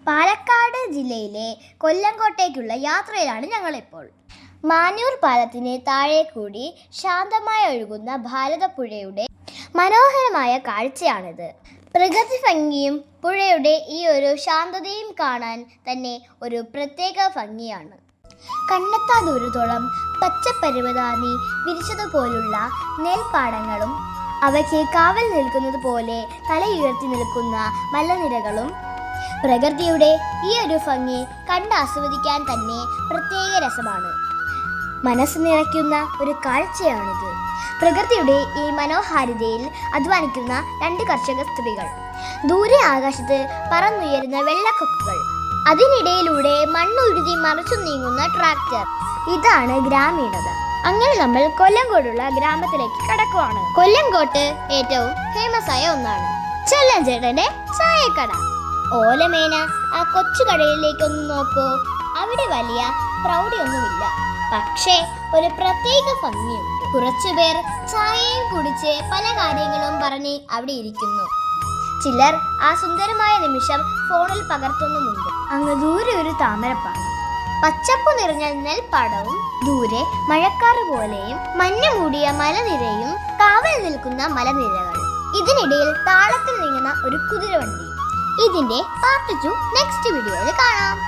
പാലക്കാട് ജില്ലയിലെ കൊല്ലങ്കോട്ടേക്കുള്ള യാത്രയിലാണ് ഞങ്ങളിപ്പോൾ. മാഞ്ഞൂർ പാലത്തിന് താഴെ കൂടി ശാന്തമായി ഒഴുകുന്ന ഭാരതപ്പുഴയുടെ മനോഹരമായ കാഴ്ചയാണിത്. പ്രകൃതി ഭംഗിയും പുഴയുടെ ഈ ഒരു ശാന്തതയും കാണാൻ തന്നെ ഒരു പ്രത്യേക ഭംഗിയാണ്. കണ്ണെത്താ ദൂരത്തോളം പച്ചപ്പരുവതാനി വിരിച്ചതുപോലുള്ള നെൽപ്പാടങ്ങളും അവയ്ക്ക് കാവൽ നിൽക്കുന്നത് പോലെ തലയുയർത്തി നിൽക്കുന്ന മലനിരകളും പ്രകൃതിയുടെ ഈ ഒരു ഭംഗി കണ്ടാസ്വദിക്കാൻ തന്നെ പ്രത്യേക രസമാണ്. മനസ്സ് നിറയ്ക്കുന്ന ഒരു കാഴ്ചയാണിത്. പ്രകൃതിയുടെ ഈ മനോഹാരിതയിൽ അധ്വാനിക്കുന്ന 2 കർഷക സ്ത്രീകൾ, ദൂരെ ആകാശത്ത് പറന്നുയരുന്ന വെള്ളക്കൊക്കുകൾ, അതിനിടയിലൂടെ മണ്ണുരുതി മറിച്ചു നീങ്ങുന്ന ട്രാക്ടർ. ഇതാണ് ഗ്രാമീണത. അങ്ങനെ നമ്മൾ കൊല്ലങ്കോടുള്ള ഗ്രാമത്തിലേക്ക് കടക്കുവാണ്. കൊല്ലങ്കോട്ട് ഏറ്റവും ഫേമസ് ആയ ഒന്നാണ് ചെല്ലഞ്ചേട്ടന്റെ ചായക്കട. ഓലമേന ആ കൊച്ചു കടയിലേക്കൊന്ന് നോക്കൂ. അവിടെ വലിയ പ്രൗഢിയൊന്നുമില്ല, പക്ഷേ ഒരു പ്രത്യേക ഭംഗിയുണ്ട്. കുറച്ചുപേർ ചായയും കുടിച്ച് പല കാര്യങ്ങളും പറഞ്ഞ് അവിടെ ഇരിക്കുന്നു. ചിലർ ആ സുന്ദരമായ നിമിഷം ഫോണിൽ പകർത്തുന്നുമുണ്ട്. അങ്ങ് ദൂരെ ഒരു താമരപ്പാടം, പച്ചപ്പ് നിറഞ്ഞ നെൽപ്പാടവും, ദൂരെ മഴക്കാറ് പോലെയും മഞ്ഞ മൂടിയ മലനിരയും, കാവൽ നിൽക്കുന്ന മലനിരകൾ, ഇതിനിടയിൽ താളത്തിൽ നീങ്ങുന്ന ഒരു കുതിരവണ്ടി. ഇതിന്റെ പാർട്ട് 2 നെക്സ്റ്റ് വീഡിയോയിൽ കാണാം.